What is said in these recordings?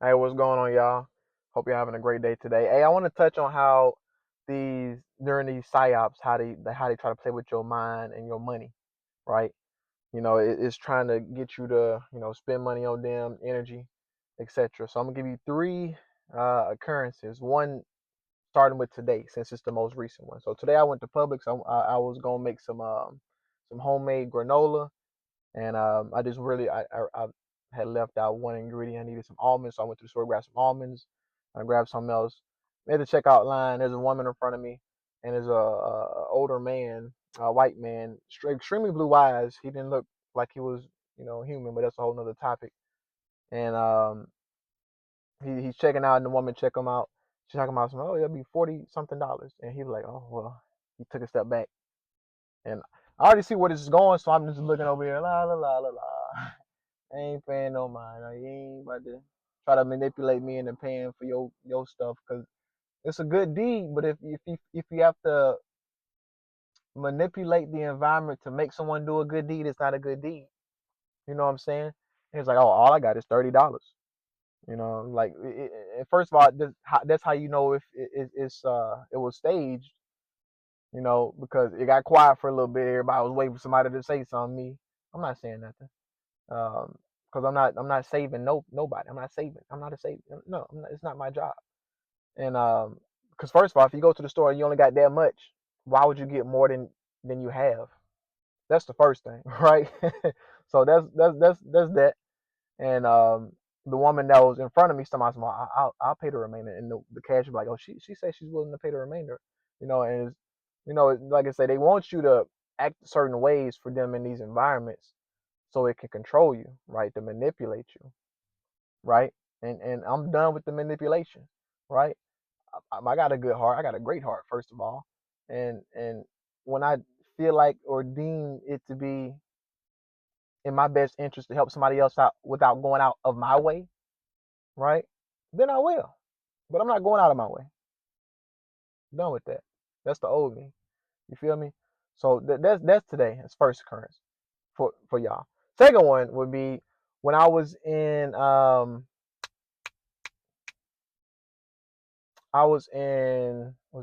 Hey, what's going on, y'all? Hope you're having a great day today. Hey, I want to touch on how these during these psyops, how they try to play with your mind and your money, right? It's trying to get you to spend money on them, energy, etc. So I'm gonna give you three occurrences. One starting with today, since it's the most recent one. So today I went to Publix. I was gonna make some homemade granola, and I just really I had left out one ingredient. I needed some almonds, so I went to the store, grabbed some almonds. I grabbed something else. Made the checkout line. There's a woman in front of me, and there's a older man, a white man, extremely blue eyes. He didn't look like he was human, but that's a whole nother topic. And he's checking out, and the woman check him out. She's talking about some, oh, it'll be 40 something dollars, and he was like, oh well. He took a step back, and I already see where this is going, so I'm just looking over here, la la la la la. I ain't paying no mind. You ain't about to try to manipulate me into paying for your stuff, because it's a good deed. But if you have to manipulate the environment to make someone do a good deed, it's not a good deed. You know what I'm saying? And it's like, oh, all I got is $30. Like first of all, that's how you know if it was staged. Because it got quiet for a little bit. Everybody was waiting for somebody to say something. I'm not saying nothing. Because I'm not saving nobody. I'm not saving. I'm not a savior. No, it's not my job. And because first of all, if you go to the store and you only got that much, why would you get more than you have? That's the first thing, right? So that's that. And the woman that was in front of me, somebody said, I'll pay the remainder. And the cashier like, oh, she says she's willing to pay the remainder. And like I say, they want you to act certain ways for them in these environments so it can control you, right? To manipulate you, right? And I'm done with the manipulation, right? I got a good heart. I got a great heart, first of all. And when I feel like or deem it to be in my best interest to help somebody else out without going out of my way, right? Then I will. But I'm not going out of my way. Done with that. That's the old me. You feel me? So that's today. It's first occurrence for y'all. Second one would be when was it in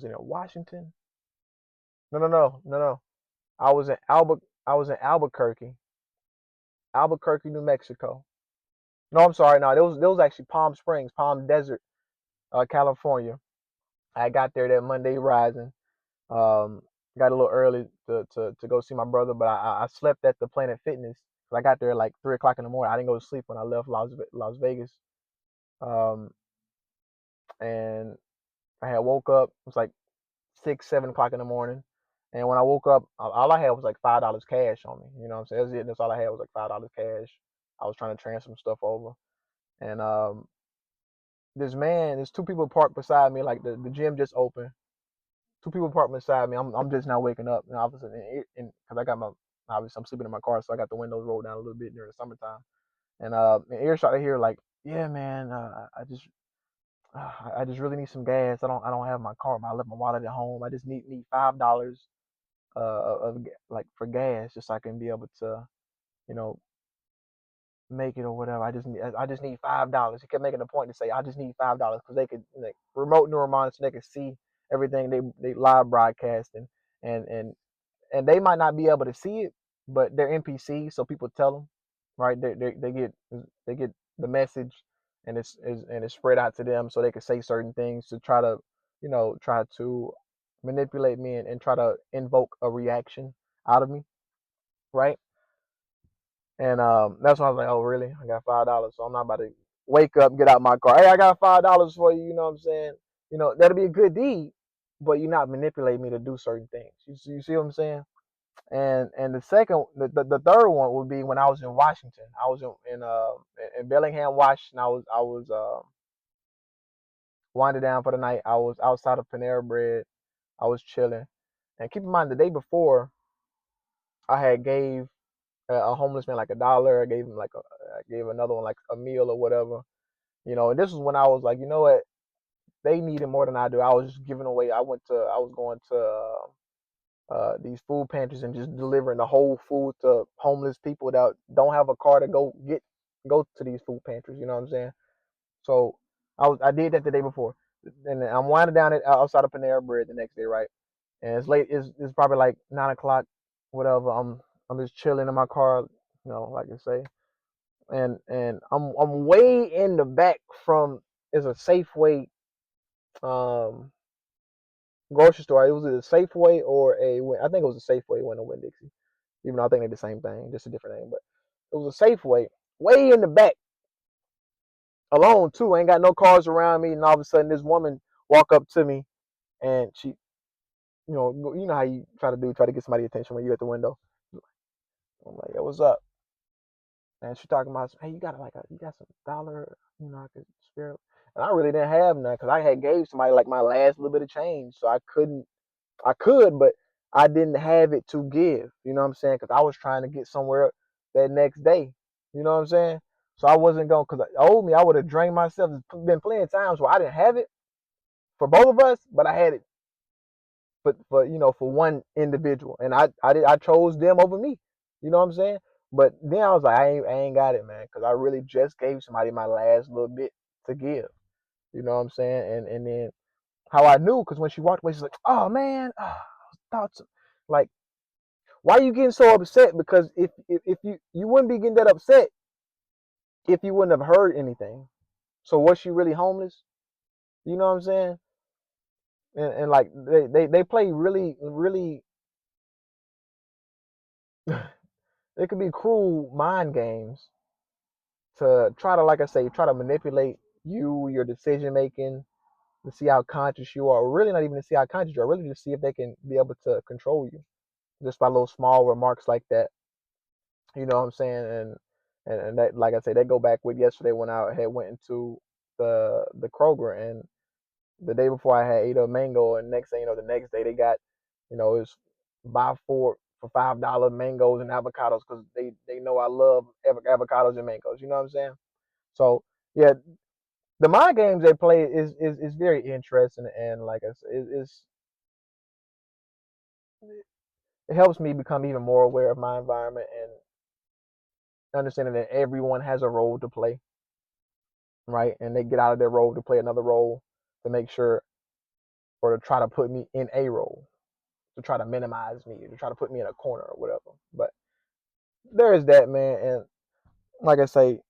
Washington? No, no, no, no, no. I was in Albuquerque, New Mexico. No, I'm sorry. No, there was actually Palm Springs, Palm Desert, California. I got there that Monday rising. Um, got a little early to go see my brother, but I slept at the Planet Fitness. I got there at like 3 o'clock in the morning. I didn't go to sleep when I left Las Vegas. Um, and I had woke up. It was like 6, 7 o'clock in the morning. And when I woke up, all I had was like $5 cash on me. You know what I'm saying? That's it. That's all I had was like $5 cash. I was trying to transfer some stuff over. And there's two people parked beside me. Like the gym just opened. Two people parked beside me. I'm just now waking up, and all of a sudden, because I got my obviously I'm sleeping in my car, so I got the windows rolled down a little bit during the summertime. And in earshot, I hear like, yeah, man, I just really need some gas. I don't have my car. I left my wallet at home. I just need $5 of like for gas, just so I can be able to, you know, make it or whatever. I just need $5. He kept making a point to say I just need $5 because they could like remote neural monitoring, they could see everything they live broadcasting, and and they might not be able to see it, but they're NPCs, so people tell them, right? They get the message, and it's spread out to them, so they can say certain things to try to manipulate me and try to invoke a reaction out of me, right? And that's why I was like, oh really? I got $5, so I'm not about to wake up, get out my car. Hey, I got $5 for you. You know what I'm saying? That'll be a good deed, but you're not manipulating me to do certain things. You see what I'm saying? And the third one would be when I was in Washington. I was in Bellingham, Washington. I was winding down for the night. I was outside of Panera Bread. I was chilling. And keep in mind, the day before, I had gave a homeless man like $1. I gave another one like a meal or whatever. And this was when I was like, you know what? They needed more than I do. I was just giving away. I was going to these food pantries and just delivering the whole food to homeless people that don't have a car to go to these food pantries. You know what I'm saying? So I did that the day before, and I'm winding down it outside of Panera Bread the next day, right? And it's late. It's probably like 9 o'clock, whatever. I'm just chilling in my car, like I say, and I'm way in the back from is a Safeway um grocery store. It was either Safeway or I think it was a Safeway, when a Winn Dixie. Even though I think they're the same thing, just a different name. But it was a Safeway way in the back, alone too. Ain't got no cars around me, and all of a sudden this woman walk up to me, and she, how you try to get somebody attention when you at the window. I'm like, yo, what's up? And she talking about, hey, you got some dollar, I could spare. And I really didn't have none because I had gave somebody like my last little bit of change, so I couldn't. I could, but I didn't have it to give. You know what I'm saying? Because I was trying to get somewhere that next day. You know what I'm saying? So I wasn't going because old me. I would have drained myself. There's been plenty of times where I didn't have it for both of us, but I had it for one individual, and I chose them over me. You know what I'm saying? But then I was like, I ain't got it, man, because I really just gave somebody my last little bit to give. You know what I'm saying? And then how I knew, because when she walked away, she's like, oh man, thoughts like, why are you getting so upset? Because if you wouldn't be getting that upset if you wouldn't have heard anything. So was she really homeless? You know what I'm saying? And like they play really really it could be cruel mind games to try to, like I say, try to manipulate your decision making, to see how conscious you are, or really not even to see how conscious you are, really to see if they can be able to control you just by little small remarks like that. You know what I'm saying? And that, like I say, that go back with yesterday when I had went into the Kroger, and the day before I had ate a mango, and next thing you know, the next day they got, it's buy four for $5 mangoes and avocados, because they know I love avocados and mangoes. You know what I'm saying? So yeah, the mind games they play is very interesting, and like I said, it helps me become even more aware of my environment and understanding that everyone has a role to play, right? And they get out of their role to play another role to make sure, or to try to put me in a role, to try to minimize me, to try to put me in a corner or whatever. But there is that, man. And like I say,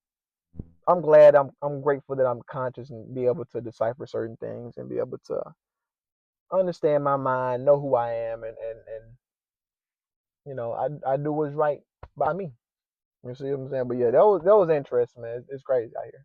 I'm glad, I'm grateful that I'm conscious and be able to decipher certain things and be able to understand my mind, know who I am, and I do what's right by me. You see what I'm saying? But yeah, that was interesting, man. It's crazy out here.